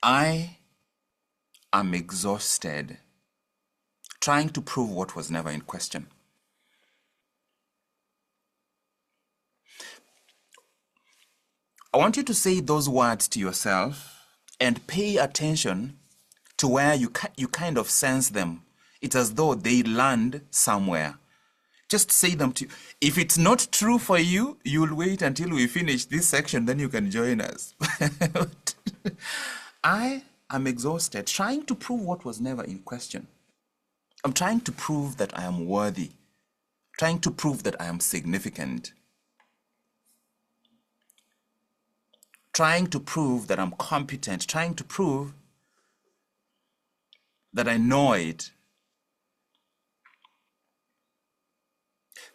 I am exhausted trying to prove what was never in question. I want you to say those words to yourself and pay attention to where you kind of sense them. It's as though they land somewhere. Just say them to you. If it's not true for you, you'll wait until we finish this section, then you can join us. I am exhausted trying to prove what was never in question. I'm trying to prove that I am worthy, trying to prove that I am significant, trying to prove that I'm competent, trying to prove that I know it,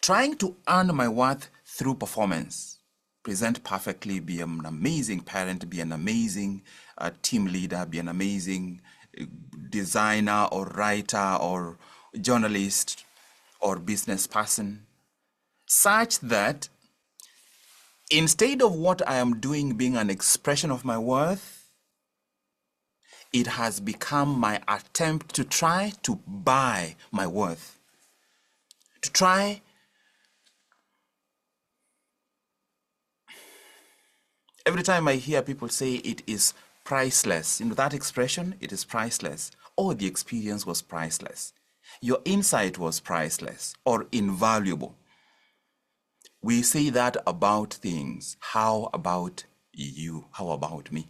trying to earn my worth through performance, present perfectly, be an amazing parent, be an amazing team leader, be an amazing designer or writer or journalist or business person, such that instead of what I am doing being an expression of my worth, it has become my attempt to try to buy my worth, to try every time I hear people say it is priceless, that expression, it is priceless, or the experience was priceless, your insight was priceless or invaluable. We say that about things. How about you? How about me?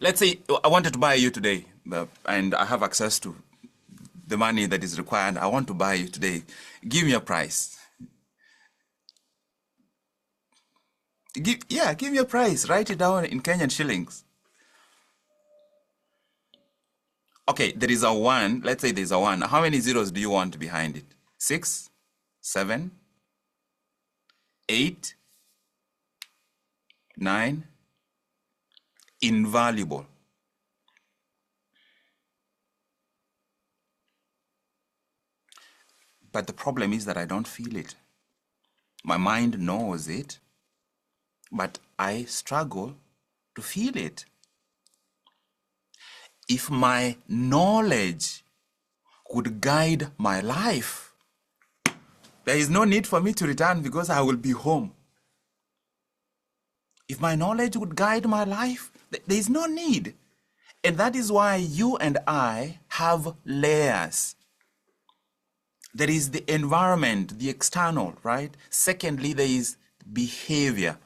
Let's say I wanted to buy you today, and I have access to the money that is required. I want to buy you today. Give me a price. Give me a price. Write it down in Kenyan shillings. Okay, there is a 1. Let's say there's a 1. How many zeros do you want behind it? 6, 7, 8, 9. Invaluable. But the problem is that I don't feel it. My mind knows it, but I struggle to feel it. If my knowledge could guide my life, there is no need for me to return because I will be home. If my knowledge would guide my life, there is no need. And that is why you and I have layers. There is the environment, the external, right? Secondly, there is behavior.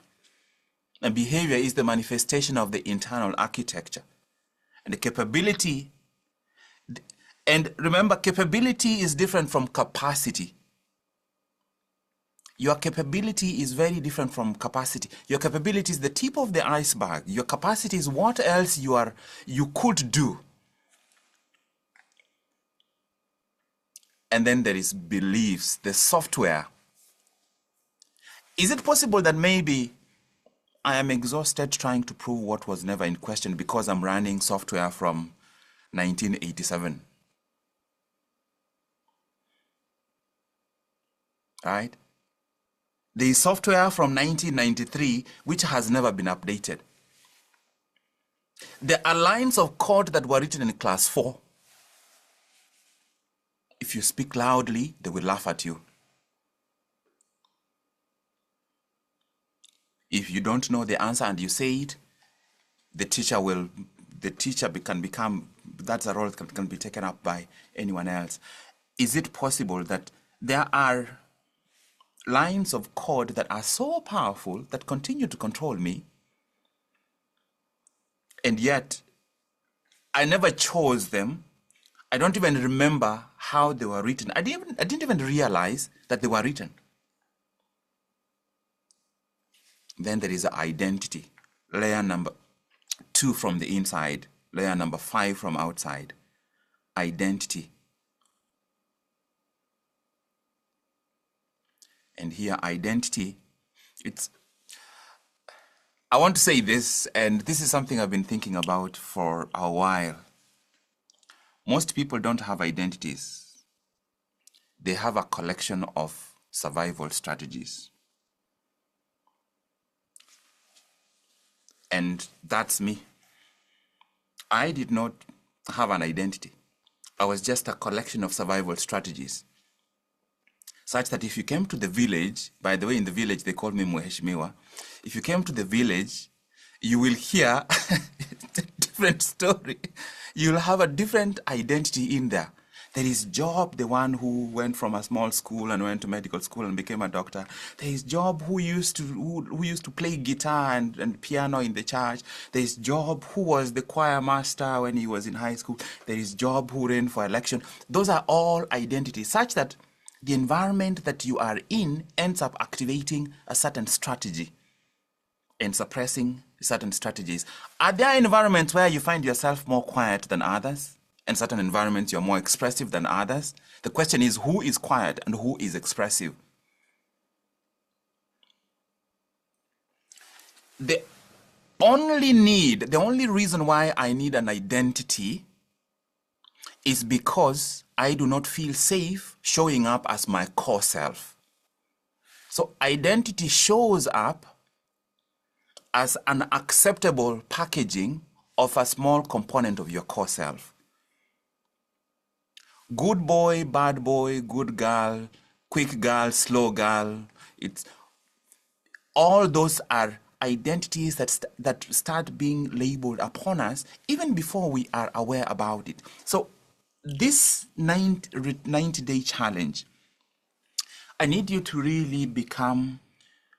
And behavior is the manifestation of the internal architecture. And the capability, and remember, capability is different from capacity. Your capability is very different from capacity. Your capability is the tip of the iceberg. Your capacity is what else you could do. And then there is beliefs, the software. Is it possible that maybe I am exhausted trying to prove what was never in question because I'm running software from 1987? Right? There is software from 1993 which has never been updated. There are lines of code that were written in class 4. If you speak loudly, they will laugh at you. If you don't know the answer and you say it, the teacher can become, that's a role that can be taken up by anyone else. Is it possible that there are lines of code that are so powerful that continue to control me, and yet I never chose them? I don't even remember how they were written. I didn't even realize that they were written. Then there is identity, layer number 2 from the inside, layer number 5 from outside. Identity. And here, identity, I want to say this, and this is something I've been thinking about for a while. Most people don't have identities. They have a collection of survival strategies. And that's me. I did not have an identity. I was just a collection of survival strategies. Such that if you came to the village, by the way, in the village, they call me Mheshimiwa. If you came to the village, you will hear a different story. You'll have a different identity in there. There is Job, the one who went from a small school and went to medical school and became a doctor. There is Job who used to play guitar and piano in the church. There is Job who was the choir master when he was in high school. There is Job who ran for election. Those are all identities, such that the environment that you are in ends up activating a certain strategy and suppressing certain strategies. Are there environments where you find yourself more quiet than others? And certain environments you're more expressive than others? The question is, who is quiet and who is expressive? The only reason why I need an identity is because I do not feel safe showing up as my core self. So identity shows up as an acceptable packaging of a small component of your core self. Good boy, bad boy, good girl, quick girl, slow girl. It's all those are identities that start being labeled upon us even before we are aware about it. So this 90-day challenge, I need you to really become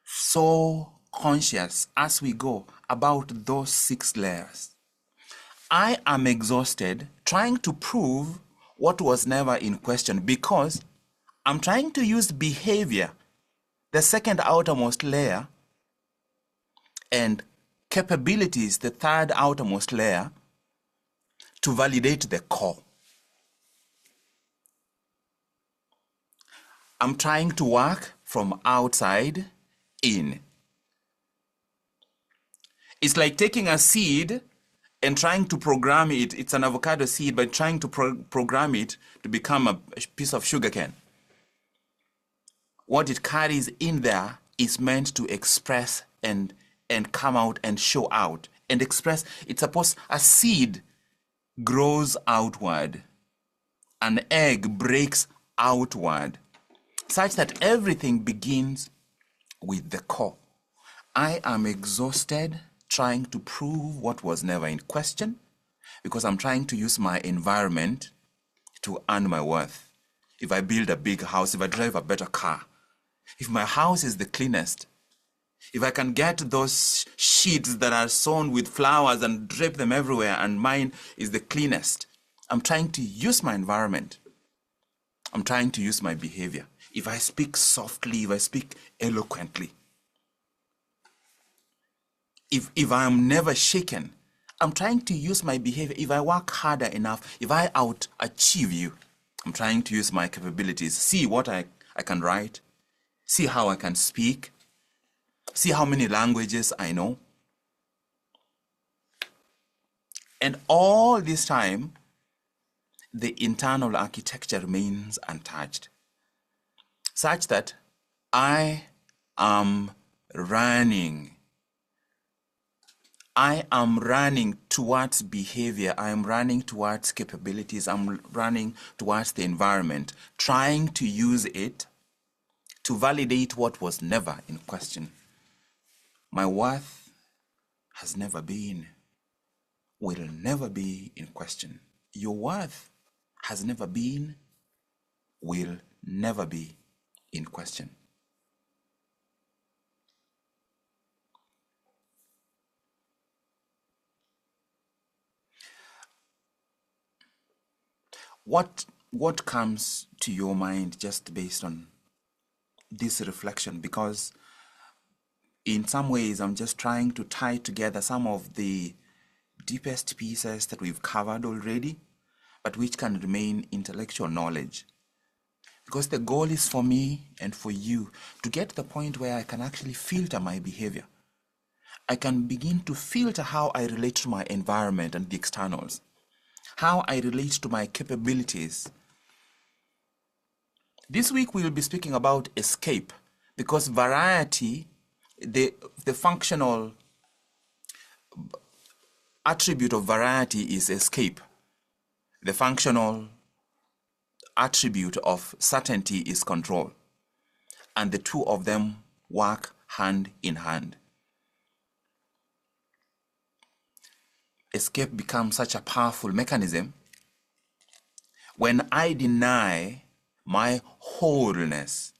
so conscious as we go about those 6 layers. I am exhausted trying to prove what was never in question because I'm trying to use behavior, the second outermost layer, and capabilities, the third outermost layer, to validate the core. I'm trying to work from outside in. It's like taking a seed and trying to program it. It's an avocado seed, but trying to program it to become a piece of sugarcane. What it carries in there is meant to express and come out and show out and express. It's supposed, a seed grows outward. An egg breaks outward, such that everything begins with the core. I am exhausted trying to prove what was never in question because I'm trying to use my environment to earn my worth. If I build a big house, if I drive a better car, if my house is the cleanest, if I can get those sheets that are sewn with flowers and drape them everywhere and mine is the cleanest, I'm trying to use my environment. I'm trying to use my behavior. If I speak softly, if I speak eloquently, if I am never shaken, I'm trying to use my behavior. If I work harder enough, if I out-achieve you, I'm trying to use my capabilities. See what I can write. See how I can speak. See how many languages I know. And all this time, the internal architecture remains untouched, such that I am running. I am running towards behavior. I am running towards capabilities. I'm running towards the environment, trying to use it to validate what was never in question. My worth has never been, will never be in question. Your worth has never been, will never be in question. What comes to your mind just based on this reflection? Because in some ways I'm just trying to tie together some of the deepest pieces that we've covered already, but which can remain intellectual knowledge. Because the goal is for me and for you to get to the point where I can actually filter my behavior. I can begin to filter how I relate to my environment and the externals, how I relate to my capabilities. This week we will be speaking about escape, because variety, the functional attribute of variety is escape. The functional attribute of certainty is control. And the two of them work hand in hand. Escape becomes such a powerful mechanism when I deny my wholeness.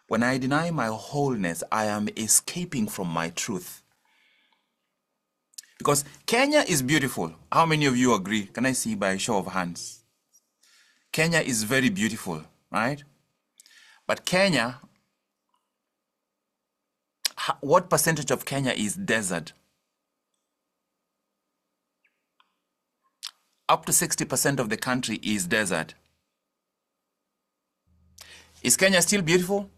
When I deny my wholeness, I am escaping from my truth. Because Kenya is beautiful. How many of you agree? Can I see by a show of hands? Kenya is very beautiful, right? But Kenya, what percentage of Kenya is desert? Up to 60% of the country is desert. Is Kenya still beautiful?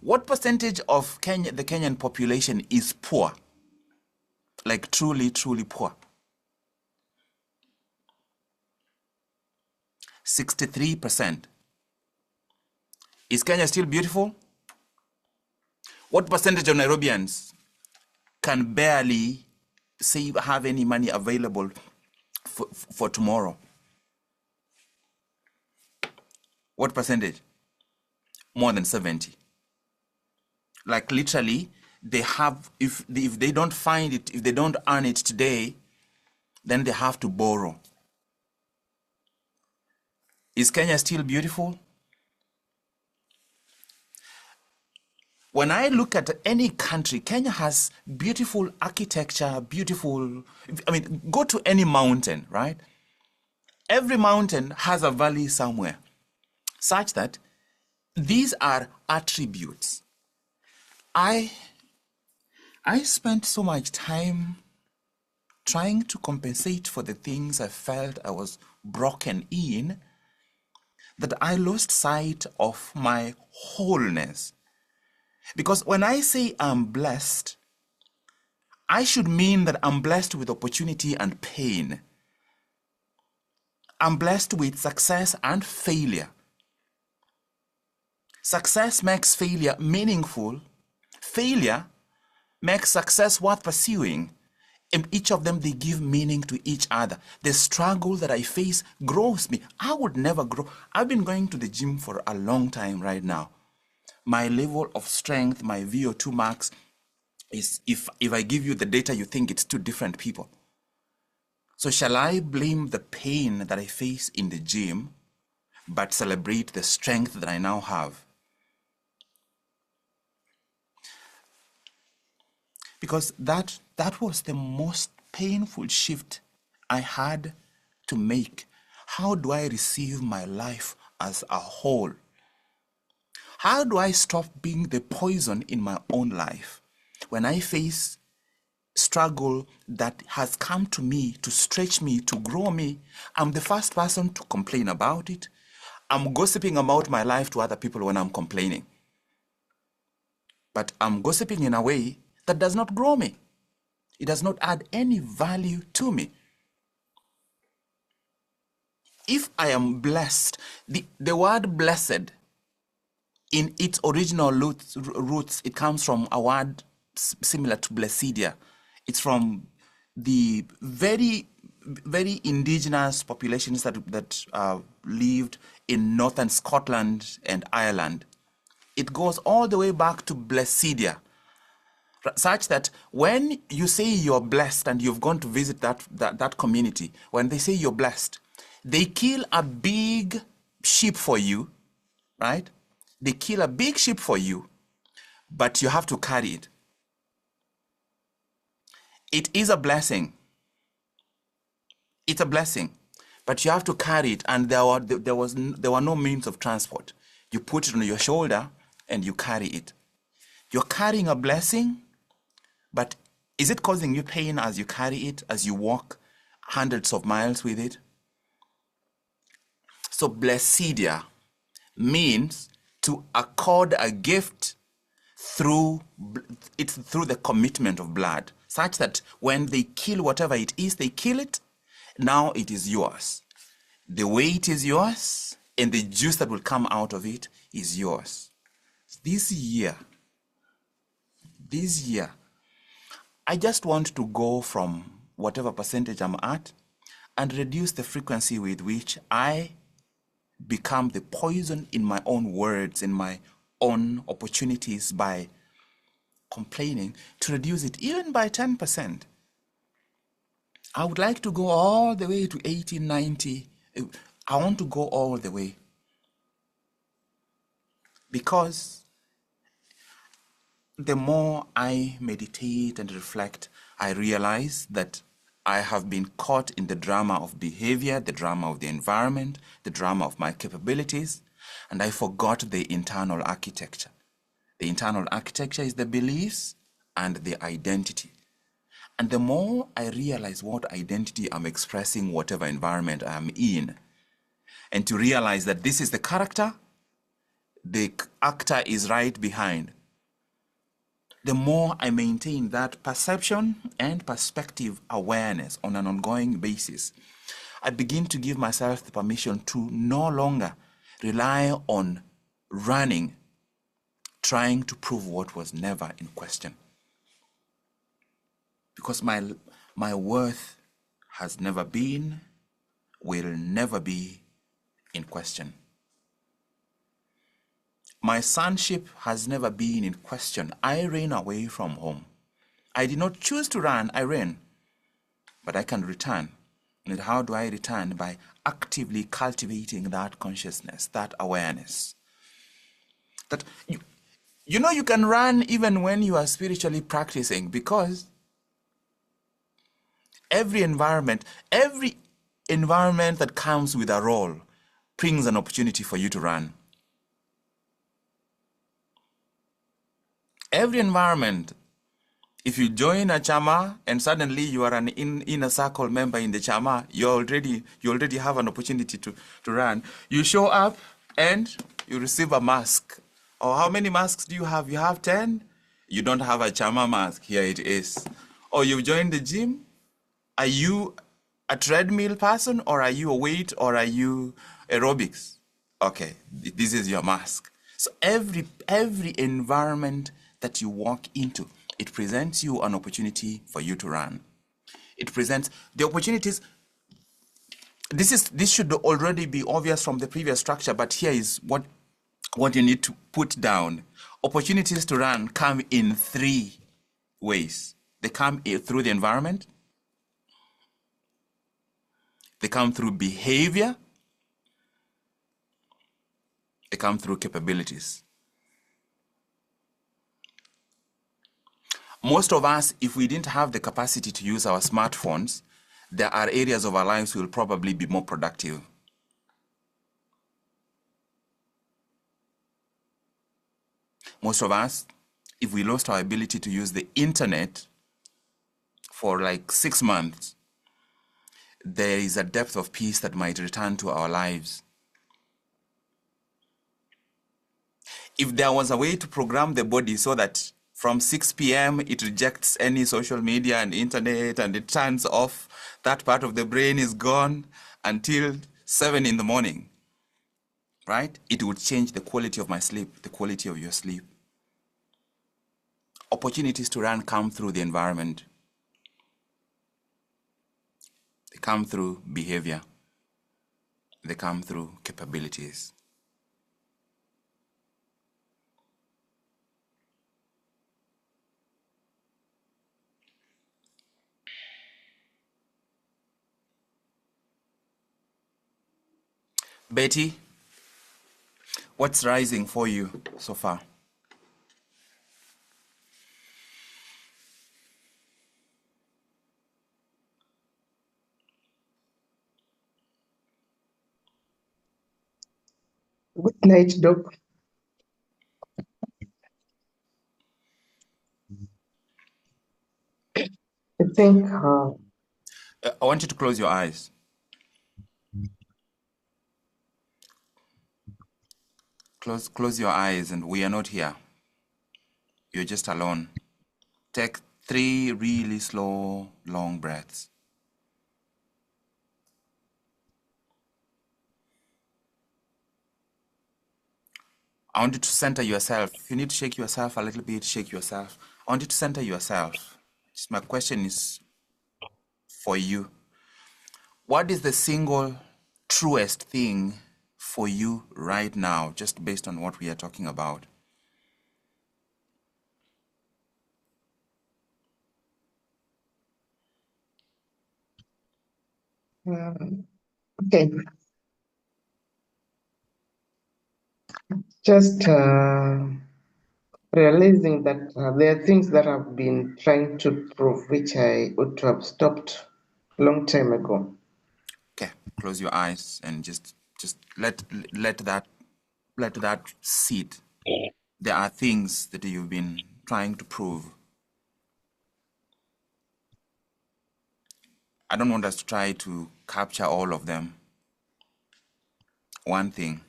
What percentage of Kenya, the Kenyan population is poor? Like truly, truly poor? 63%. Is Kenya still beautiful? What percentage of Nairobians can barely have any money available for tomorrow? What percentage? More than 70. Like literally, they have, if they don't find it, if they don't earn it today, then they have to borrow. Is Kenya still beautiful? When I look at any country, Kenya has beautiful architecture, beautiful, I mean, go to any mountain, right? Every mountain has a valley somewhere, such that these are attributes. I spent so much time trying to compensate for the things I felt I was broken in that I lost sight of my wholeness. Because when I say I'm blessed, I should mean that I'm blessed with opportunity and pain. I'm blessed with success and failure. Success makes failure meaningful. Failure makes success worth pursuing. And each of them, they give meaning to each other. The struggle that I face grows me. I would never grow. I've been going to the gym for a long time right now. My level of strength, my VO2 max is, if I give you the data, you think it's two different people. So shall I blame the pain that I face in the gym, but celebrate the strength that I now have? Because that was the most painful shift I had to make. How do I receive my life as a whole? How do I stop being the poison in my own life? When I face struggle that has come to me to stretch me, to grow me, I'm the first person to complain about it. I'm gossiping about my life to other people when I'm complaining. But I'm gossiping in a way that does not grow me. It does not add any value to me. If I am blessed, the word blessed, in its original roots, it comes from a word similar to blessidia. It's from the very, very indigenous populations that lived in northern Scotland and Ireland. It goes all the way back to blessidia, such that when you say you're blessed and you've gone to visit that community, when they say you're blessed, they kill a big sheep for you, right? They kill a big sheep for you, but you have to carry it. It is a blessing. It's a blessing, but you have to carry it, and there were no means of transport. You put it on your shoulder and you carry it. You're carrying a blessing, but is it causing you pain as you carry it, as you walk hundreds of miles with it? So blessidia means to accord a gift through the commitment of blood, such that when they kill whatever it is, they kill it, now it is yours. The weight is yours, and the juice that will come out of it is yours. This year, this year, I just want to go from whatever percentage I'm at and reduce the frequency with which I become the poison in my own words, in my own opportunities by complaining, to reduce it even by 10%. I would like to go all the way to 80, 90. I want to go all the way. Because the more I meditate and reflect, I realize that I have been caught in the drama of behavior, the drama of the environment, the drama of my capabilities, and I forgot the internal architecture. The internal architecture is the beliefs and the identity. And the more I realize what identity I'm expressing, whatever environment I'm in, and to realize that this is the character, the actor is right behind, the more I maintain that perception and perspective awareness on an ongoing basis, I begin to give myself the permission to no longer rely on running, trying to prove what was never in question. Because my worth has never been, will never be in question. My sonship has never been in question. I ran away from home. I did not choose to run, I ran. But I can return. And how do I return? By actively cultivating that consciousness, that awareness. That you know you can run even when you are spiritually practicing, because every environment that comes with a role brings an opportunity for you to run. Every environment, if you join a chama and suddenly you are an inner circle member in the chama, you already have an opportunity to run. You show up and you receive a mask. Or how many masks do you have? You have 10? You don't have a chama mask. Here it is. Or you joined the gym. Are you a treadmill person, or are you a weight, or are you aerobics? Okay, this is your mask. So every environment that you walk into, it presents you an opportunity for you to run. It presents the opportunities. This should already be obvious from the previous structure, but here is what you need to put down. Opportunities to run come in 3 ways. They come through the environment, they come through behavior, they come through capabilities. Most of us, if we didn't have the capacity to use our smartphones, there are areas of our lives we will probably be more productive. Most of us, if we lost our ability to use the internet for like 6 months, there is a depth of peace that might return to our lives. If there was a way to program the body so that from 6 p.m. it rejects any social media and internet and it turns off, that part of the brain is gone until 7 in the morning, right? It would change the quality of my sleep, the quality of your sleep. Opportunities to run come through the environment. They come through behavior. They come through capabilities. Betty, what's rising for you so far? Good night, Doc. I think I want you to close your eyes. Close your eyes, and we are not here. You're just alone. Take 3 really slow, long breaths. I want you to center yourself. If you need to shake yourself a little bit, shake yourself. I want you to center yourself. My question is for you. What is the single truest thing for you right now, just based on what we are talking about? Okay, just realizing that there are things that I've been trying to prove which I ought to have stopped a long time ago. Okay, close your eyes and just let that sit. There are things that you've been trying to prove. I don't want us to try to capture all of them. One thing.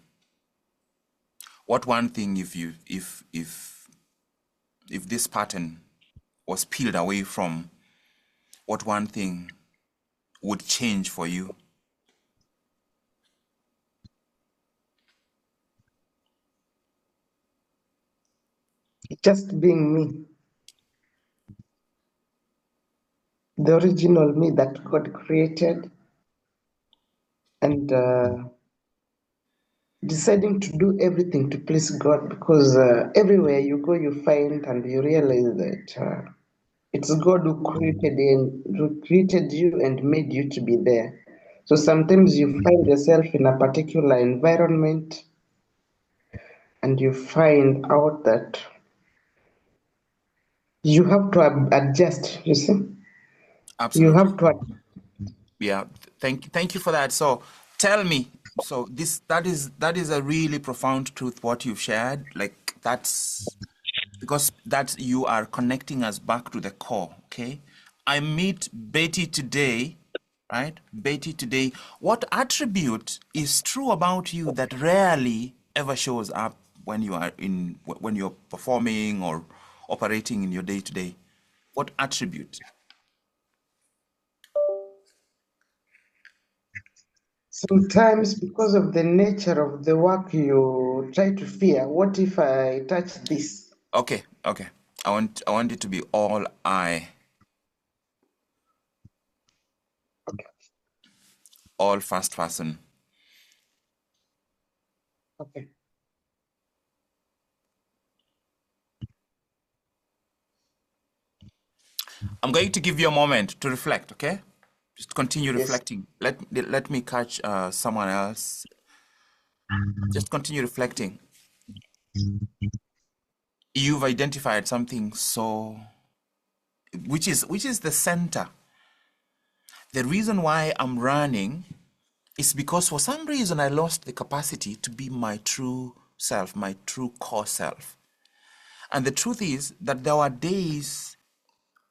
What one thing, if this pattern was peeled away from, what one thing would change for you? Just being me, the original me that God created, and deciding to do everything to please God, because everywhere you go, you find and you realize that it's God who created you and made you to be there. So sometimes you find yourself in a particular environment and you find out that you have to adjust, you see? You Absolutely. have to Yeah. Thank you for that. So tell me, so that is a really profound truth what you've shared. Like that's because that's you are connecting us back to the core. Okay. I meet Betty today, right? Betty today. What attribute is true about you that rarely ever shows up when you are when you're performing or operating in your day to day? What attribute? sometimes, because of the nature of the work, you try to fear, what if I touch this? Okay, okay. I want it to be all I, Okay, all first person. okay. I'm going to give you a moment to reflect, okay? Just continue Yes. reflecting. Let me catch someone else. Just continue reflecting. You've identified something so which is the center. The reason why I'm running is because for some reason I lost the capacity to be my true self, my true core self. And the truth is that there were days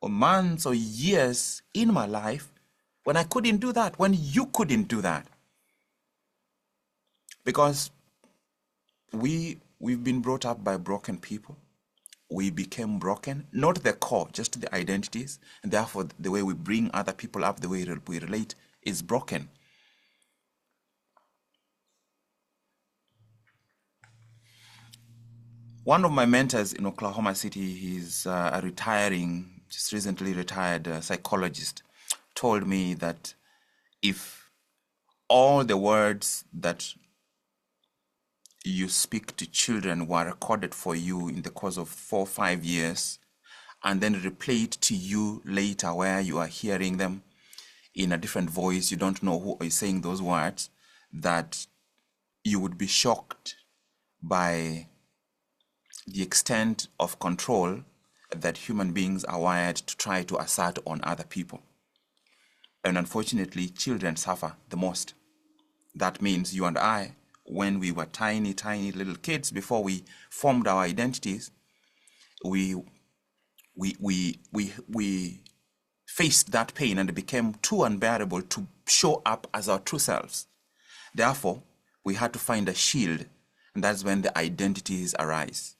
or months or years in my life when I couldn't do that, when you couldn't do that. Because we've been brought up by broken people. We became broken, not the core, just the identities. And therefore, the way we bring other people up, the way we relate is broken. One of my mentors in Oklahoma City, he's a retiring, just recently retired psychologist, told me that if all the words that you speak to children were recorded for you in the course of 4 or 5 years and then replayed to you later where you are hearing them in a different voice, you don't know who is saying those words, that you would be shocked by the extent of control that human beings are wired to try to assert on other people. And unfortunately, children suffer the most. That means you and I, when we were tiny, tiny little kids, before we formed our identities, we faced that pain and it became too unbearable to show up as our true selves. Therefore, we had to find a shield, and that's when the identities arise.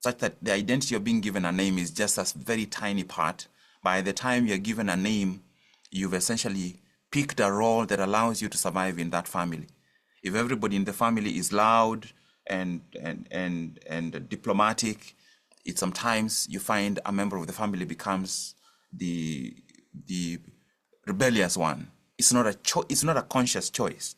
Such that the identity of being given a name is just a very tiny part. By the time you're given a name, you've essentially picked a role that allows you to survive in that family. If everybody in the family is loud and diplomatic, It sometimes you find a member of the family becomes the rebellious one. It's not a it's not a conscious choice.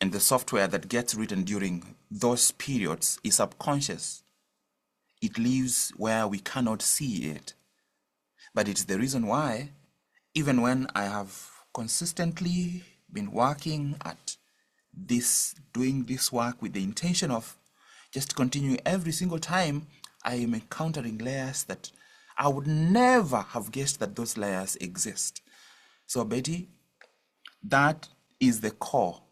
And the software that gets written during those periods is subconscious. It lives where we cannot see it. But it's the reason why, even when I have consistently been working at this, doing this work with the intention of just continuing every single time, I am encountering layers that I would never have guessed that those layers exist. So Betty, that is the core.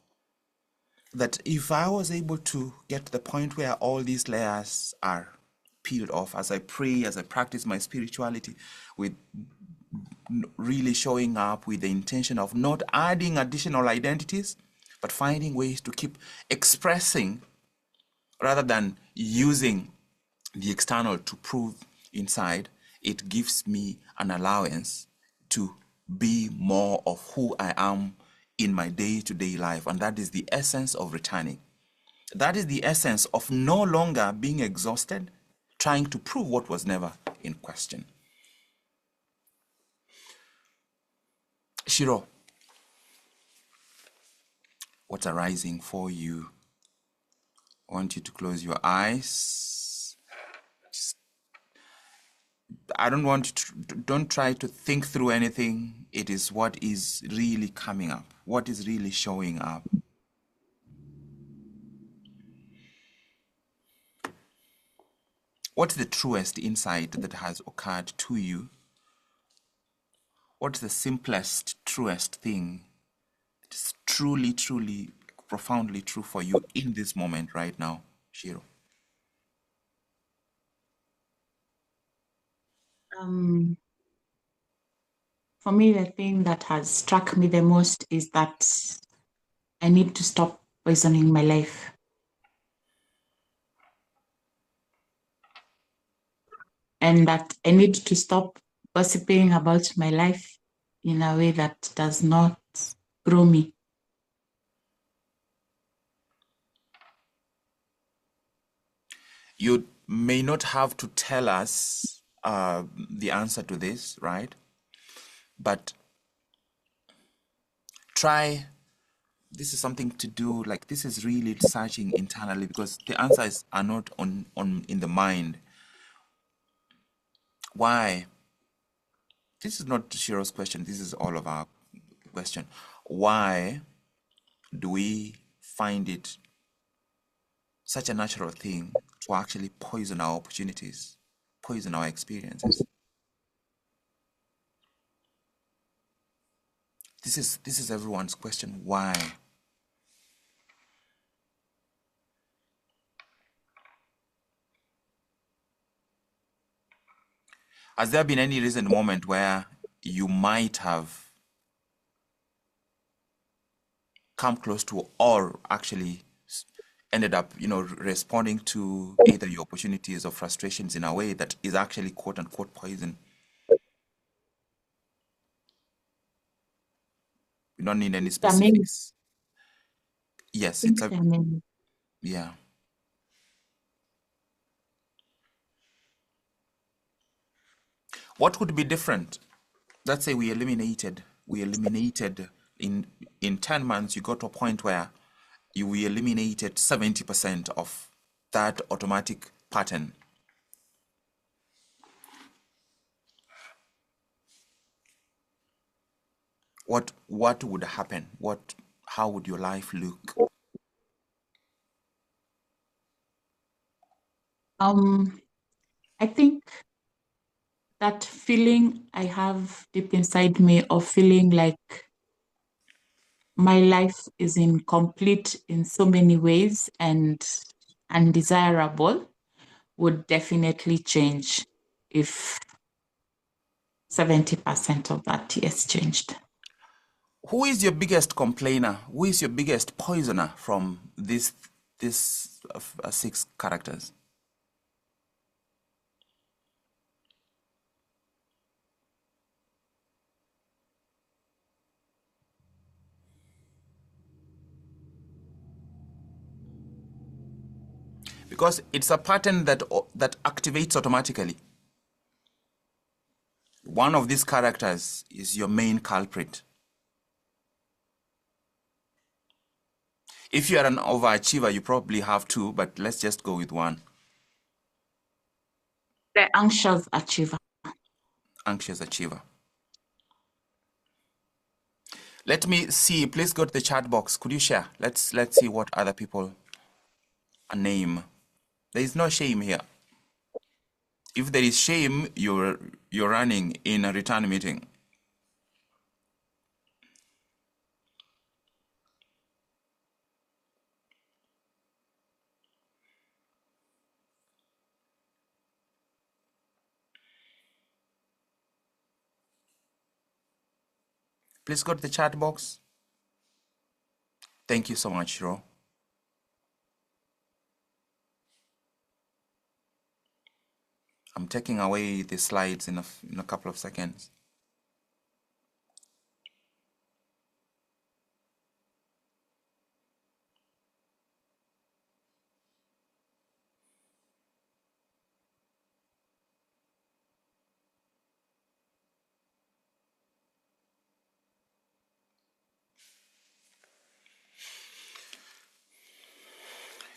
That if I was able to get to the point where all these layers are peeled off as I pray, as I practice my spirituality, with really showing up with the intention of not adding additional identities, but finding ways to keep expressing rather than using the external to prove inside, it gives me an allowance to be more of who I am in my day-to-day life. And that is the essence of returning. That is the essence of no longer being exhausted, trying to prove what was never in question. Shiro, what's arising for you? I want you to close your eyes. I don't want to, don't try to think through anything. It is what is really coming up, what is really showing up. What's the truest insight that has occurred to you? What's the simplest, truest thing that is truly, truly, profoundly true for you in this moment right now, Shiro? For me, the thing that has struck me the most is that I need to stop poisoning my life. And that I need to stop gossiping about my life in a way that does not grow me. You may not have to tell us the answer to this, right? But try, this is something to do, like this is really searching internally, because the answers are not on in the mind. Why? This is not Shiro's question, this is all of our question. Why do we find it such a natural thing to actually poison our opportunities, poison our experiences? This is everyone's question. Why? Has there been any recent moment where you might have come close to, or actually ended up, responding to either your opportunities or frustrations in a way that is actually quote unquote poison? We don't need any specifics. Yes, it's a, yeah. What would be different? Let's say we eliminated in 10 months, you got to a point where we eliminated 70% of that automatic pattern. What would happen? How would your life look? I think that feeling I have deep inside me of feeling like my life is incomplete in so many ways and undesirable would definitely change if 70% of that is changed. Who is your biggest complainer? Who is your biggest poisoner from these 6 characters? because it's a pattern that activates automatically. One of these characters is your main culprit. If you are an overachiever, you probably have two, but let's just go with one. The anxious achiever. Anxious achiever. Let me see. Please go to the chat box. Could you share? Let's see what other people name. There is no shame here. If there is shame, you're running in a return meeting. Please go to the chat box. Thank you so much, Ro. I'm taking away the slides in a couple of seconds.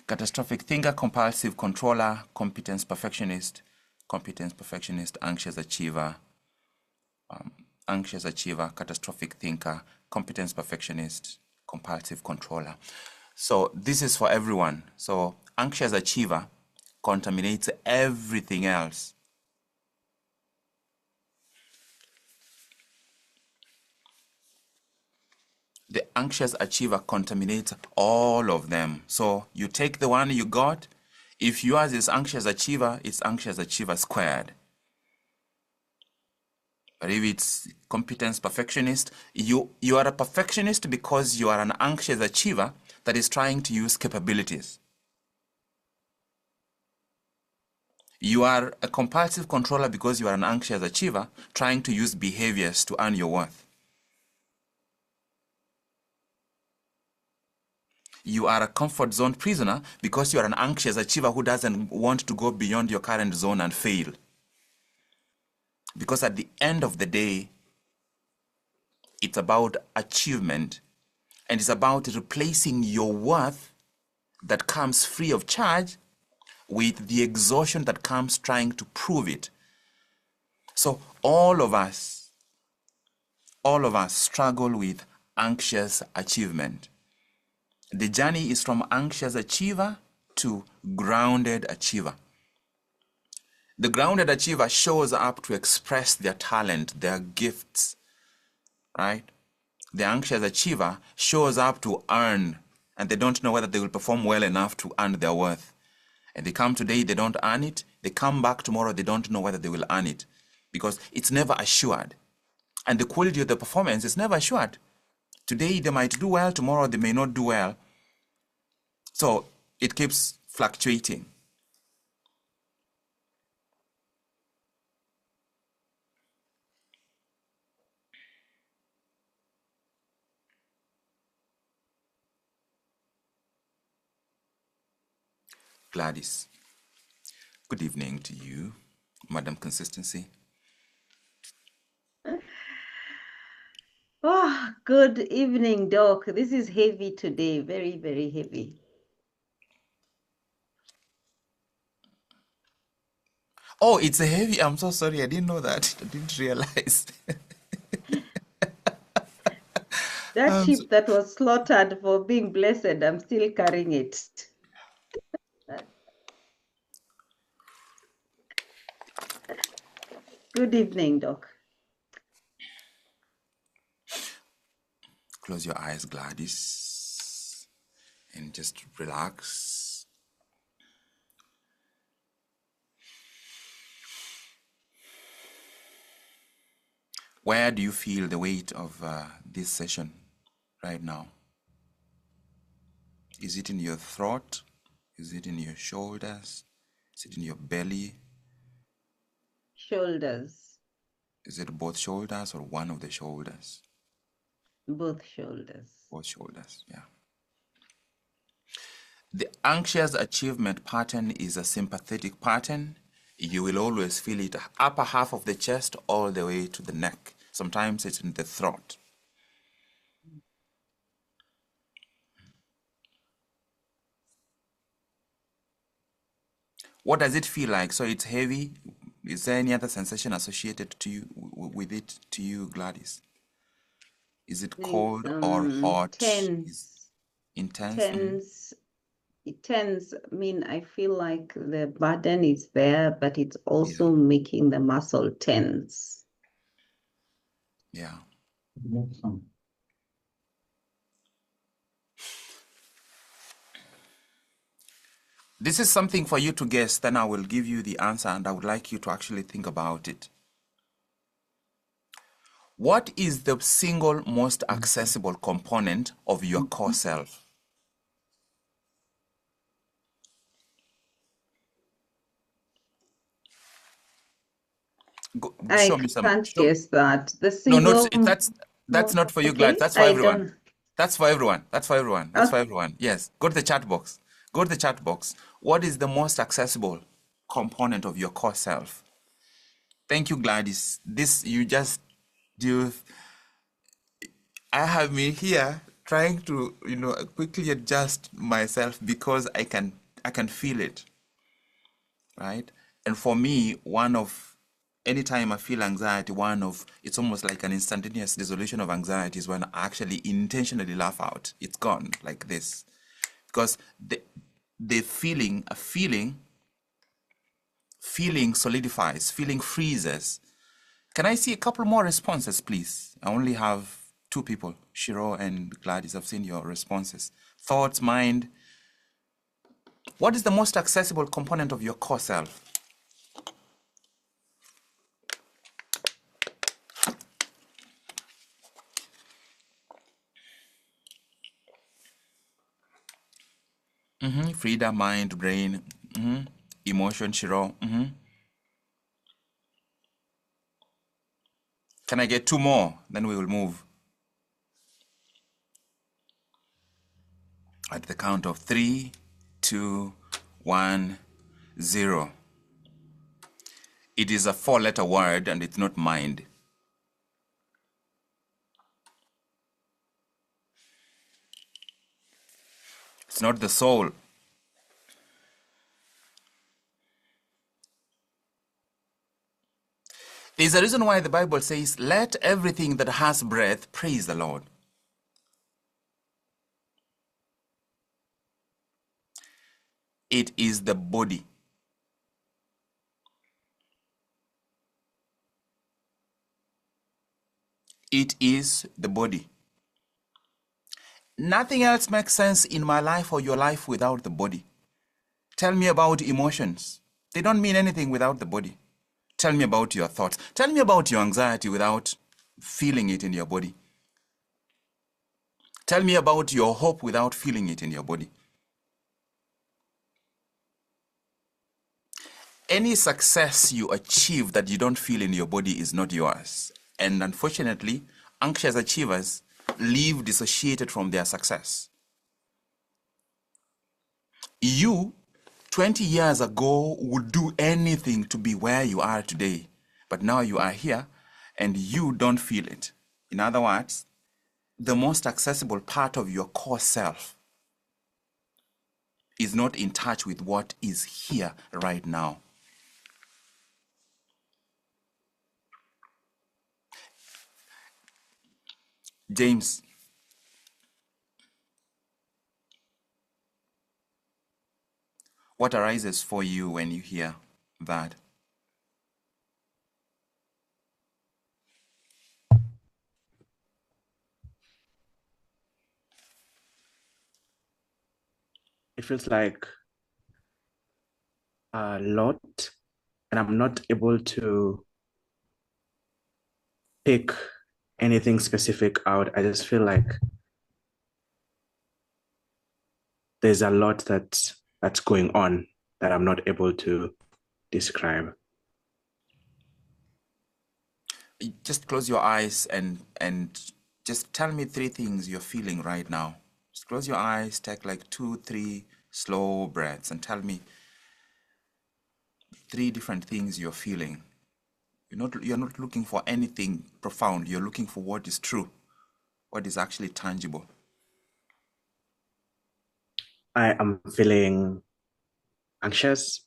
Catastrophic thinker, compulsive controller, competence perfectionist, anxious achiever, catastrophic thinker, competence perfectionist, compulsive controller. So this is for everyone. So anxious achiever contaminates everything else. The anxious achiever contaminates all of them. So you take the one you got. If yours is anxious achiever, it's anxious achiever squared. But if it's competence perfectionist, you are a perfectionist because you are an anxious achiever that is trying to use capabilities. You are a compulsive controller because you are an anxious achiever trying to use behaviors to earn your worth. You are a comfort zone prisoner because you are an anxious achiever who doesn't want to go beyond your current zone and fail. Because at the end of the day, it's about achievement, and it's about replacing your worth that comes free of charge with the exhaustion that comes trying to prove it. So all of us struggle with anxious achievement. The journey is from anxious achiever to grounded achiever. The grounded achiever shows up to express their talent, their gifts, right? The anxious achiever shows up to earn, and they don't know whether they will perform well enough to earn their worth. And they come today, they don't earn it. They come back tomorrow, they don't know whether they will earn it because it's never assured. And the quality of the performance is never assured. Today they might do well, tomorrow they may not do well. So it keeps fluctuating. Gladys, good evening to you, Madam Consistency. Oh, good evening, Doc. This is heavy today, very, very heavy. Oh, it's a heavy. I'm so sorry. I didn't know that. I didn't realize. That sheep that was slaughtered for being blessed, I'm still carrying it. Good evening, Doc. Close your eyes, Gladys, and just relax. Where do you feel the weight of this session right now? Is it in your throat? Is it in your shoulders? Is it in your belly? Shoulders. Is it both shoulders or one of the shoulders? Both shoulders. Both shoulders, yeah. The anxious achievement pattern is a sympathetic pattern. You will always feel it upper half of the chest all the way to the neck. Sometimes it's in the throat. What does it feel like? So it's heavy. Is there any other sensation associated to you with it, to you, Gladys? Is it cold or hot? Tense. Intense? Tense. Tense mean I feel like the burden is there, but it's also making the muscle tense. Yeah. This is something for you to guess, then I will give you the answer, and I would like you to actually think about it. What is the single most accessible component of your core self? Show me some. Can't guess that. The single. No, that's not for you, Glad. That's for everyone. That's for everyone. That's for everyone. That's for everyone. Yes. Go to the chat box. Go to the chat box. What is the most accessible component of your core self? Thank you, Gladys. This you just do. I have me here trying to, quickly adjust myself because I can feel it, right? And for me, anytime I feel anxiety, it's almost like an instantaneous dissolution of anxiety is when I actually intentionally laugh out. It's gone like this. Because the feeling solidifies, feeling freezes. Can I see a couple more responses, please? I only have 2 people, Shiro and Gladys. I've seen your responses. Thoughts, mind. What is the most accessible component of your core self? Frida, mind, brain, emotion, Shiro. Can I get 2 more? Then we will move. At the count of 3, 2, 1, 0. It is a 4-letter word and it's not mind. It's not the soul. There's a reason why the Bible says, let everything that has breath praise the Lord. It is the body. It is the body. Nothing else makes sense in my life or your life without the body. Tell me about emotions. They don't mean anything without the body. Tell me about your thoughts. Tell me about your anxiety without feeling it in your body. Tell me about your hope without feeling it in your body. Any success you achieve that you don't feel in your body is not yours. And unfortunately, anxious achievers live dissociated from their success. You, 20 years ago, would do anything to be where you are today. But now you are here and you don't feel it. In other words, the most accessible part of your core self is not in touch with what is here right now. James, what arises for you when you hear that? It feels like a lot, and I'm not able to pick anything specific out. I just feel like there's a lot that's going on that I'm not able to describe. Just close your eyes and just tell me 3 things you're feeling right now. Just close your eyes, take like 2, 3 slow breaths, and tell me 3 different things you're feeling. You're not looking for anything profound. You're looking for what is true, what is actually tangible. I am feeling anxious.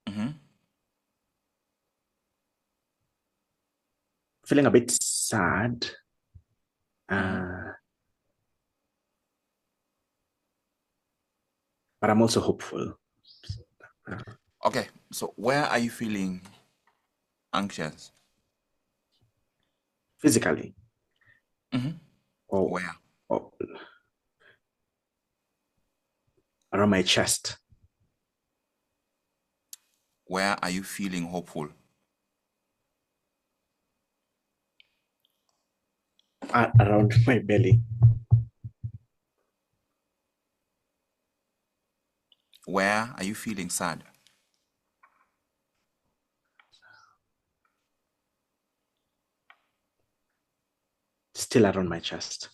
Mm-hmm. Feeling a bit sad. But I'm also hopeful. Okay, so where are you feeling anxious? Physically. Mm-hmm. Or, Where? or around my chest. Where are you feeling hopeful? Around my belly. Where are you feeling sad? Still around my chest.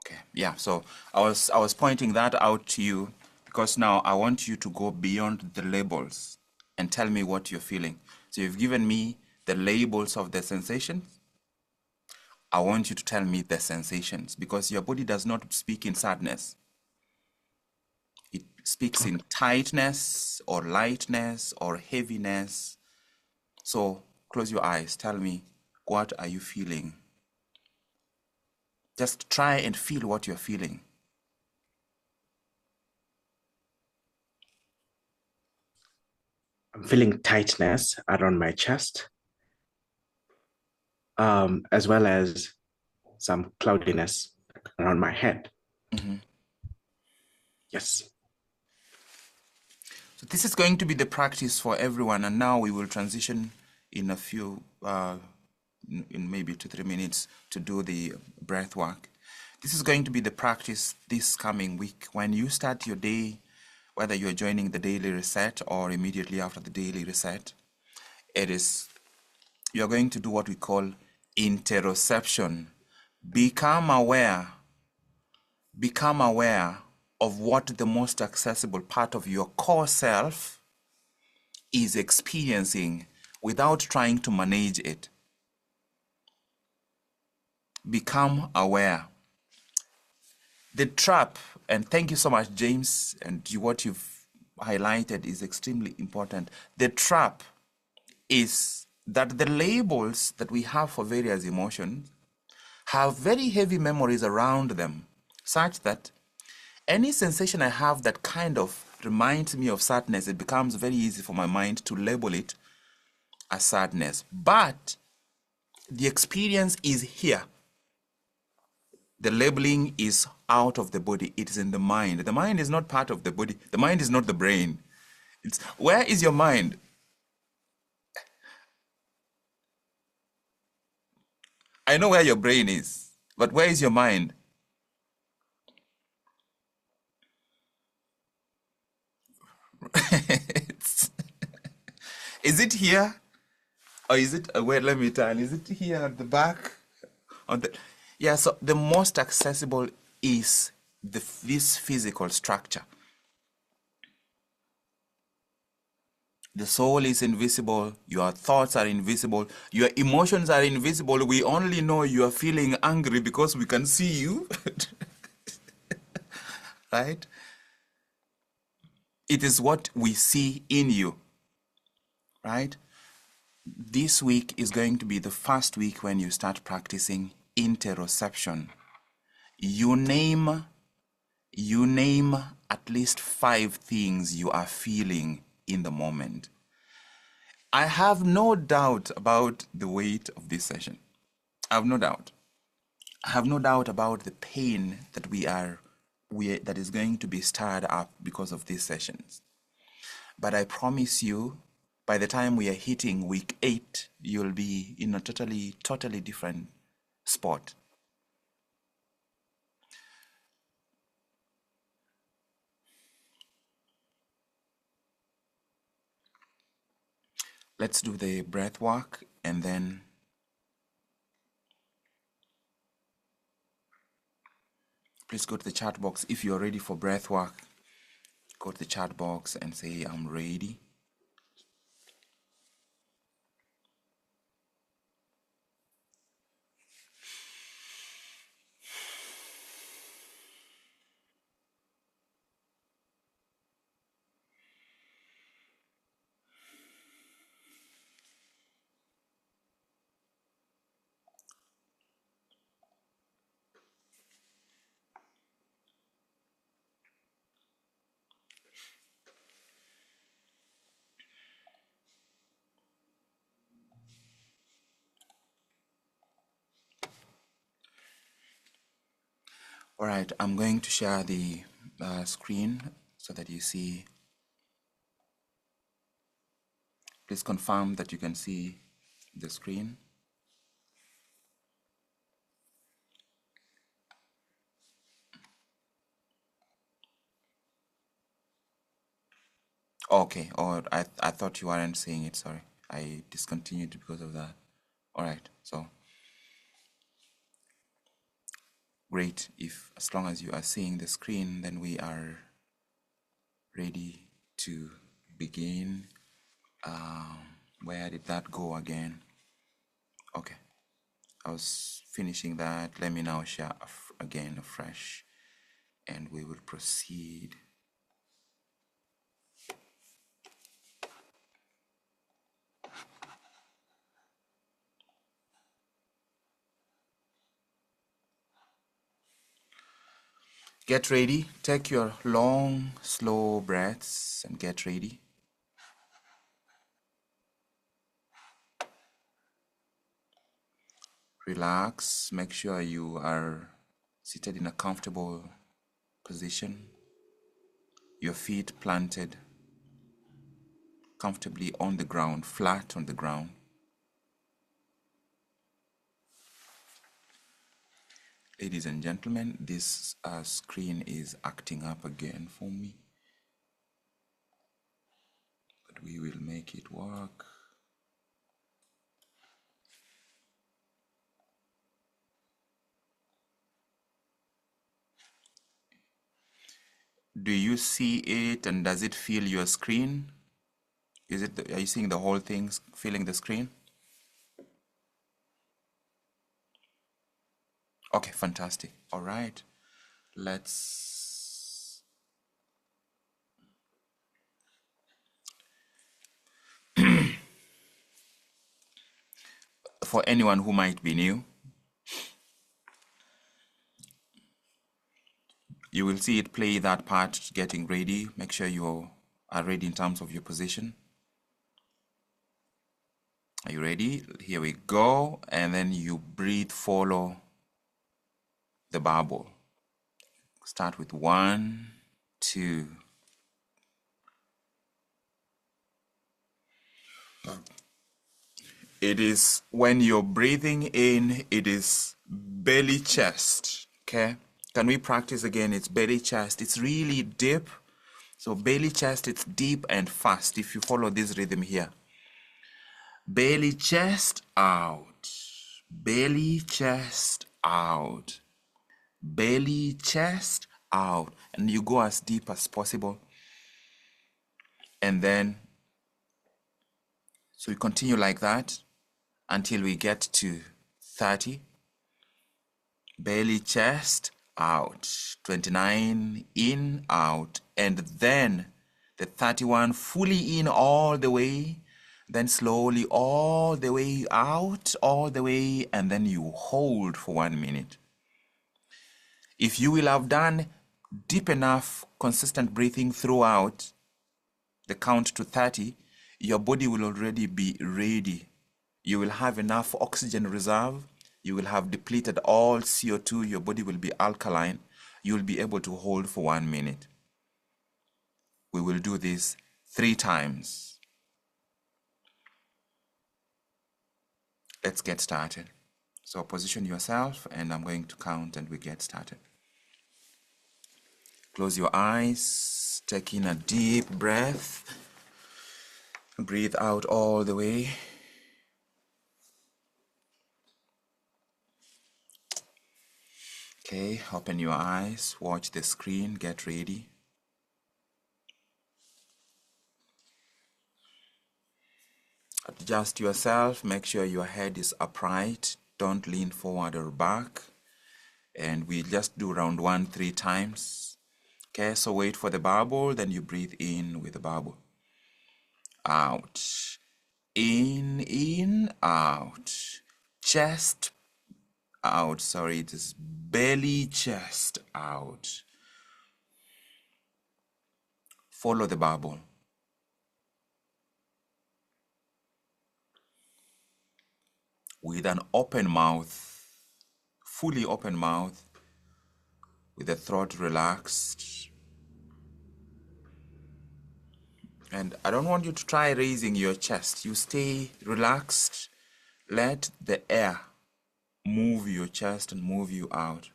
Okay, yeah, so I was pointing that out to you because now I want you to go beyond the labels and tell me what you're feeling. So you've given me the labels of the sensations. I want you to tell me the sensations, because your body does not speak in sadness. It speaks in tightness or lightness or heaviness. So close your eyes. Tell me, what are you feeling? Just try and feel what you're feeling. I'm feeling tightness around my chest, as well as some cloudiness around my head. Mm-hmm. Yes. So this is going to be the practice for everyone, and now we will transition in a few, in maybe 2-3 minutes to do the breath work. This is going to be the practice this coming week. When you start your day, whether you're joining the daily reset or immediately after the daily reset, you're going to do what we call interoception. Become aware of what the most accessible part of your core self is experiencing without trying to manage it. Become aware. The trap, and thank you so much, James, and what you've highlighted is extremely important. The trap is that the labels that we have for various emotions have very heavy memories around them, such that any sensation I have that kind of reminds me of sadness, it becomes very easy for my mind to label it as sadness. But the experience is here. The labeling is out of the body. It is in the mind. The mind is not part of the body. The mind is not the brain. Where is your mind? I know where your brain is, but where is your mind? Is it here? Or is it, wait, let me turn. Is it here at the back? Yeah, so the most accessible is this physical structure. The soul is invisible, your thoughts are invisible, your emotions are invisible. We only know you are feeling angry because we can see you. Right? It is what we see in you. Right? This week is going to be the first week when you start practicing interoception. You name at least 5 things you are feeling in the moment. I have no doubt about the weight of this session. I have no doubt. I have no doubt about the pain that that is going to be stirred up because of these sessions. But I promise you, by the time we are hitting week 8, you'll be in a totally different spot. Let's do the breath work, and then please go to the chat box if you're ready for breath work. Go to the chat box and say, I'm ready. All right, I'm going to share the screen so that you see. Please confirm that you can see the screen. Okay, or I thought you weren't seeing it, sorry. I discontinued because of that. All right, so great. If as long as you are seeing the screen, then we are ready to begin. Where did that go again? Okay, I was finishing that. Let me now share again afresh, and we will proceed. Get ready. Take your long, slow breaths and get ready. Relax. Make sure you are seated in a comfortable position. Your feet planted comfortably on the ground, flat on the ground. Ladies and gentlemen, this screen is acting up again for me, but we will make it work. Do you see it, and does it feel your screen? Are you seeing the whole thing, feeling the screen? Okay, fantastic. All right, let's for anyone who might be new, you will see it play that part, getting ready. Make sure you are ready in terms of your position. Are you ready? Here we go. And then you breathe, follow the bubble. Start with 1, 2. It is when you're breathing in, it is belly chest. Okay? Can we practice again? It's belly chest. It's really deep. So belly chest, it's deep and fast if you follow this rhythm here. Belly chest out. Belly chest out. Belly chest out. And you go as deep as possible. And then, so we continue like that until we get to 30. Belly chest out. 29 in, out. And then the 31 fully in all the way. Then slowly all the way out, all the way. And then you hold for 1 minute. If you will have done deep enough, consistent breathing throughout the count to 30, your body will already be ready. You will have enough oxygen reserve. You will have depleted all CO2. Your body will be alkaline. You will be able to hold for 1 minute. We will do this 3 times. Let's get started. So position yourself, and I'm going to count, and we get started. Close your eyes. Take in a deep breath. Breathe out all the way. Okay, open your eyes. Watch the screen. Get ready. Adjust yourself. Make sure your head is upright. Don't lean forward or back. And we just do round 1 3 times. Okay, so wait for the bubble, then you breathe in with the bubble. Out. In, out. Chest, out. Sorry, it is belly, chest, out. Follow the bubble. With an open mouth, fully open mouth, with the throat relaxed. And I don't want you to try raising your chest. You stay relaxed. Let the air move your chest and move you out.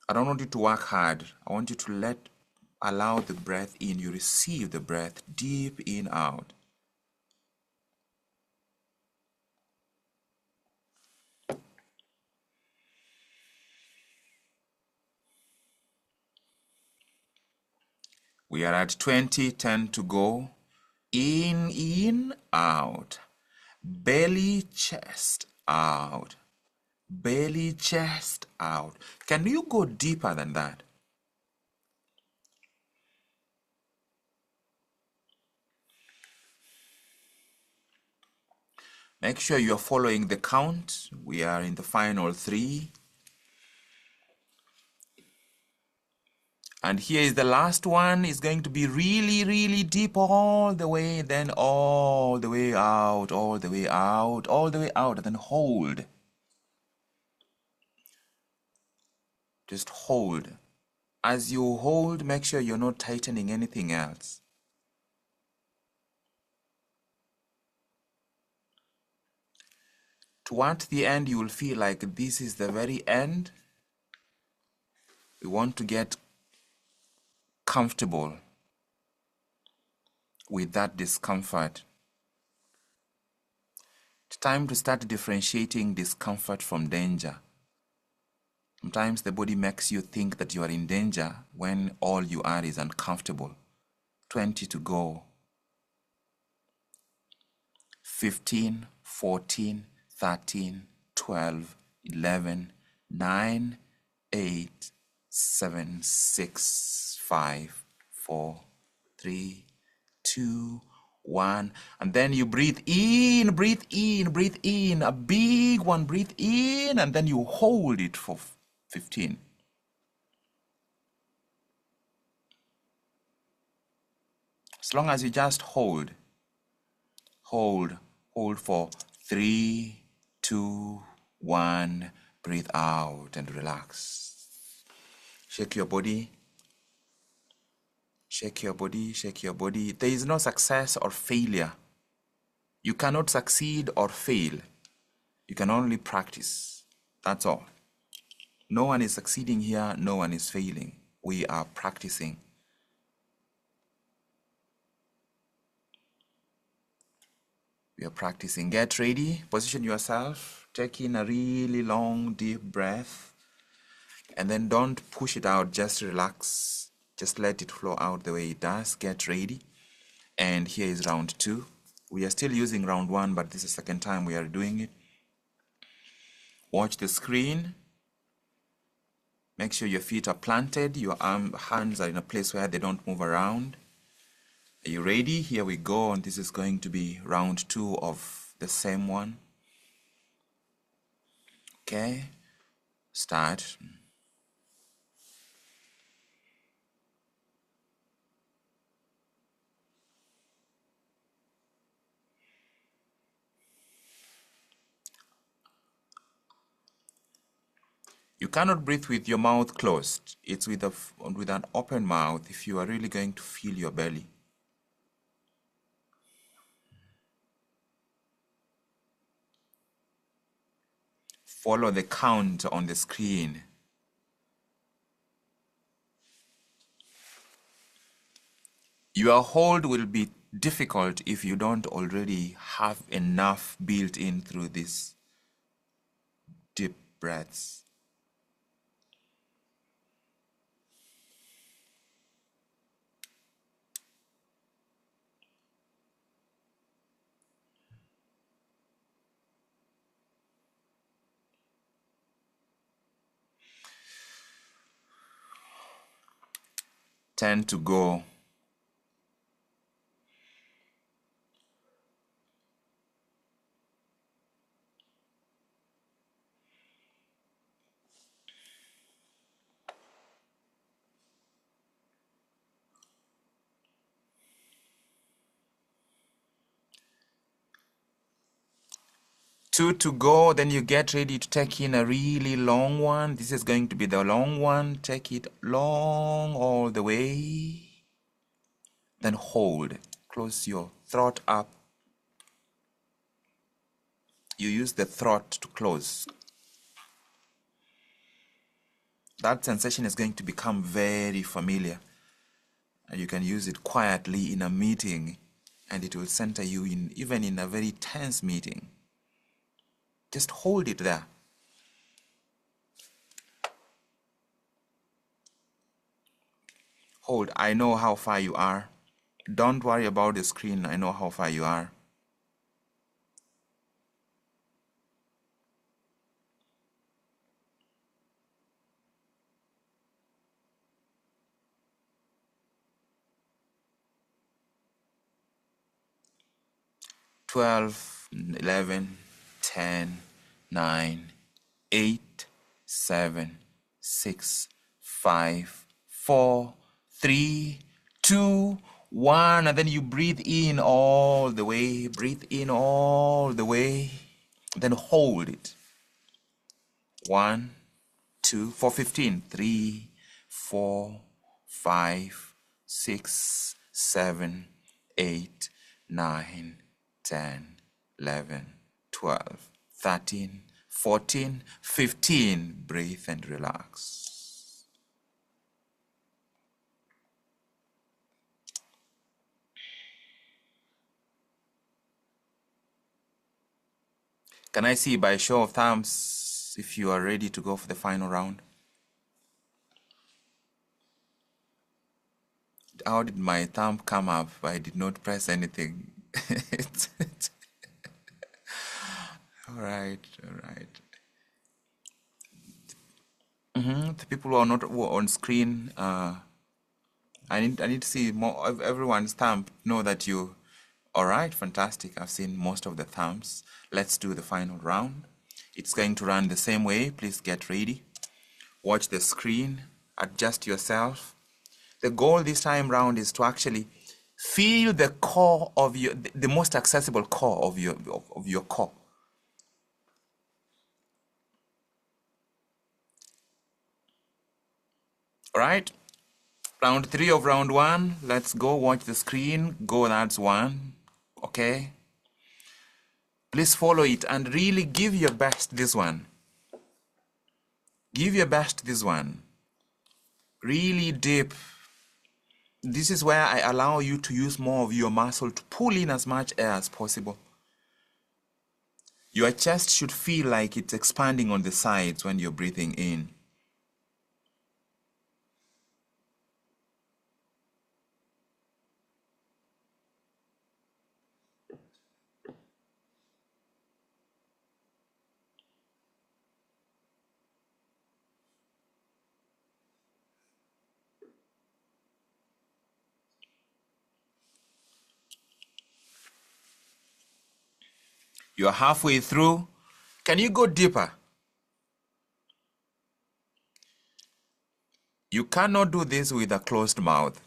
I don't want you to work hard. I want you to allow the breath in. You receive the breath deep in, out. We are at 20, 10 to go. In, out. Belly, chest, out. Belly, chest, out. Can you go deeper than that? Make sure you're following the count. We are in the final 3. And here is the last one. It's going to be really, really deep all the way, then all the way out, all the way out, all the way out, and then hold. Just hold. As you hold, make sure you're not tightening anything else. Toward the end, you will feel like this is the very end. We want to get comfortable with that discomfort. It's time to start differentiating discomfort from danger. Sometimes the body makes you think that you are in danger when all you are is uncomfortable. 20 to go. 15, 14, 13, 12, 11, 9, 8, 7, 6, 5, 4, 3, 2, 1. And then you breathe in, breathe in, breathe in. A big one, breathe in, and then you hold it for 15. As long as you just hold for 3, 2, 1. Breathe out and relax. Shake your body. Shake your body, shake your body. There is no success or failure. You cannot succeed or fail. You can only practice. That's all. No one is succeeding here. No one is failing. We are practicing. We are practicing. Get ready. Position yourself. Take in a really long, deep breath. And then don't push it out. Just relax. Just let it flow out the way it does. Get ready. And here is round 2. We are still using round 1, but this is the second time we are doing it. Watch the screen. Make sure your feet are planted. Your hands are in a place where they don't move around. Are you ready? Here we go. And this is going to be round 2 of the same one. Okay. Start. You cannot breathe with your mouth closed. It's with an open mouth if you are really going to feel your belly. Follow the count on the screen. Your hold will be difficult if you don't already have enough built in through these deep breaths. 10 to go. Two to go, then you get ready to take in a really long one. This is going to be the long one. Take it long all the way. Then hold. Close your throat up. You use the throat to close. That sensation is going to become very familiar. And you can use it quietly in a meeting, and it will center you in, even in a very tense meeting. Just hold it there. Hold. I know how far you are. Don't worry about the screen. I know how far you are. 12, 11, 10, 9, 8, 7, 6, 5, 4, 3, 2, 1. And then you breathe in all the way. Breathe in all the way. Then hold it. 1, 2, for 15. 3, 4, 5, 6, 7, 8, 9, 10, 11, 12, 13, 14, 15. Breathe and relax. Can I see by show of thumbs if you are ready to go for the final round? How did my thumb come up? I did not press anything. All right, all right. The people who are not on screen, I need to see more of everyone's thumb. Know that you, all right, fantastic. I've seen most of the thumbs. Let's do the final round. It's going to run the same way. Please get ready. Watch the screen. Adjust yourself. The goal this time round is to actually feel the core of your, the most accessible core of your core. All right, round 3 of round 1. Let's go. Watch the screen. Go, that's 1. Okay. Please follow it and really give your best this one. Give your best this one. Really deep. This is where I allow you to use more of your muscle to pull in as much air as possible. Your chest should feel like it's expanding on the sides when you're breathing in. You're halfway through. Can you go deeper? You cannot do this with a closed mouth.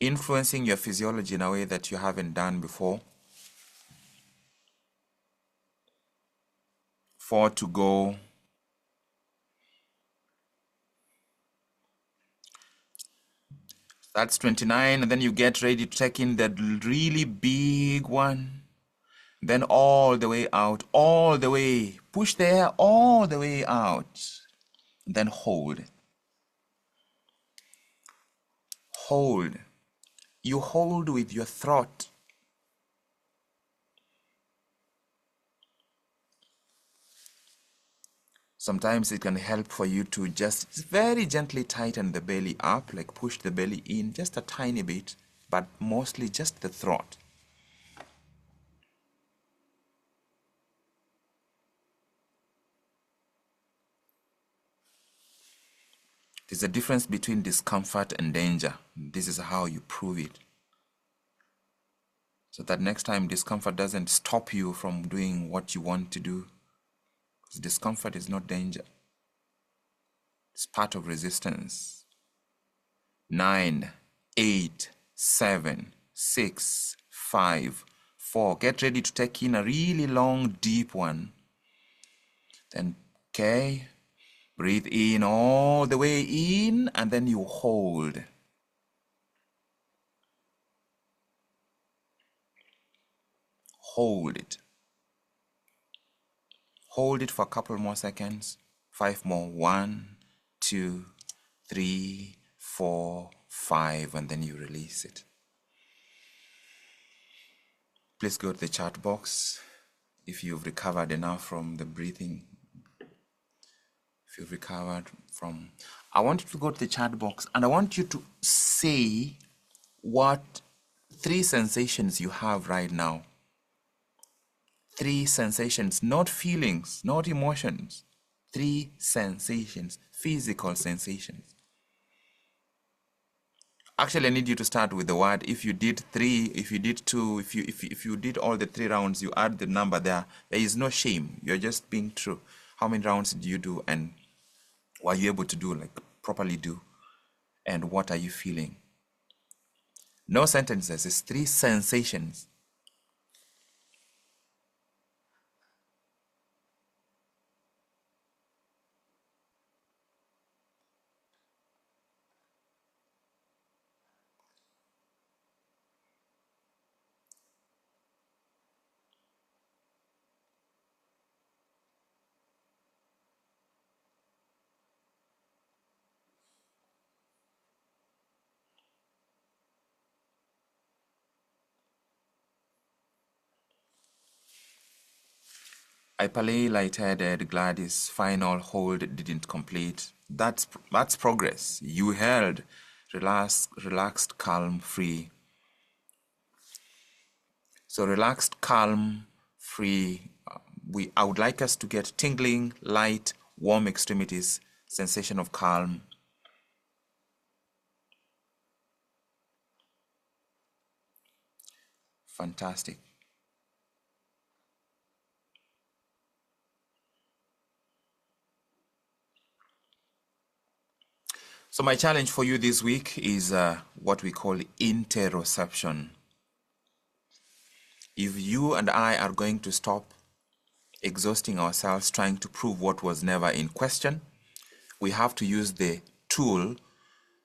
Influencing your physiology in a way that you haven't done before. 4 to go. That's 29, and then you get ready to take in that really big one. Then all the way out, all the way. Push the air all the way out. Then hold. Hold. You hold with your throat. Sometimes it can help for you to just very gently tighten the belly up, like push the belly in just a tiny bit. but mostly just the throat. There's a difference between discomfort and danger. This is how you prove it. So that next time discomfort doesn't stop you from doing what you want to do. Because discomfort is not danger. It's part of resistance. 9, 8, 7, 6, 5, 4. Get ready to take in a really long, deep one. Then, okay, breathe in all the way in, and then you hold. Hold it. Hold it for a couple more seconds. 5 more. 1, 2, 3, 4, 5, and then you release it. Please go to the chat box if you've recovered enough from the breathing. If you've recovered from... I want you to go to the chat box and I want you to say what 3 sensations you have right now. 3 sensations, not feelings, not emotions. 3 sensations, physical sensations. Actually, I need you to start with the word. If you did 3, if you did 2, if you did all the 3 rounds, you add the number there. There is no shame. You're just being true. How many rounds did you do, and were you able to do, like properly do? And what are you feeling? No sentences. It's 3 sensations. Ipale, lightheaded, Gladys, final hold didn't complete. That's progress. You held, relaxed, calm, free. So relaxed, calm, free. I would like us to get tingling, light, warm extremities, sensation of calm. Fantastic. So my challenge for you this week is what we call interoception. If you and I are going to stop exhausting ourselves trying to prove what was never in question, we have to use the tool,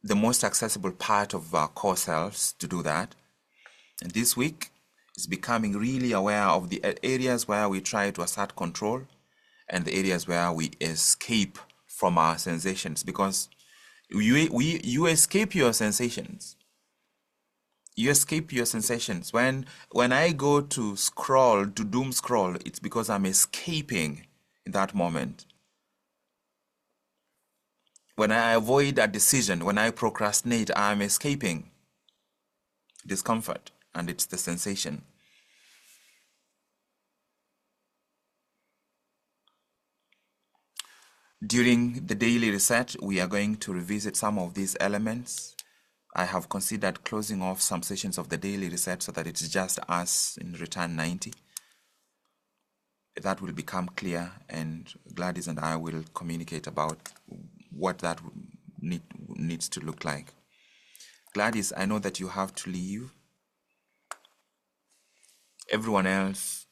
the most accessible part of our core selves to do that. And this week is becoming really aware of the areas where we try to assert control and the areas where we escape from our sensations, because you escape your sensations. You escape your sensations. When I go to scroll, to doom scroll, it's because I'm escaping in that moment. When I avoid a decision, when I procrastinate, I'm escaping discomfort, and it's the sensation. During the daily reset, we are going to revisit some of these elements. I have considered closing off some sessions of the daily reset so that it's just us in return 90. That will become clear, and Gladys and I will communicate about what that needs to look like. Gladys, I know that you have to leave. Everyone else,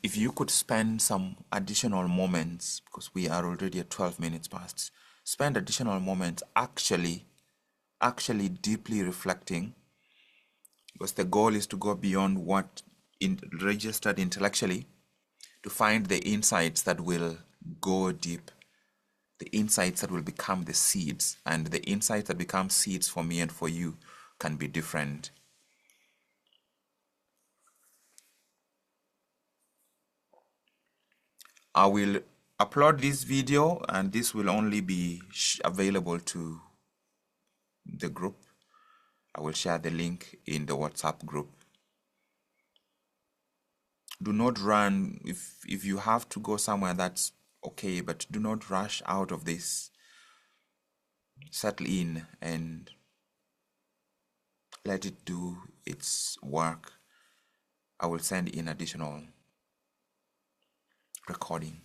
if you could spend some additional moments, because we are already at 12 minutes past, spend additional moments actually deeply reflecting, because the goal is to go beyond what registered intellectually to find the insights that will go deep, the insights that will become the seeds, and the insights that become seeds for me and for you can be different. I will upload this video, and this will only be available to the group. I will share the link in the WhatsApp group. Do not run. If you have to go somewhere, that's okay, but do not rush out of this. Settle in and let it do its work. I will send in additional recording.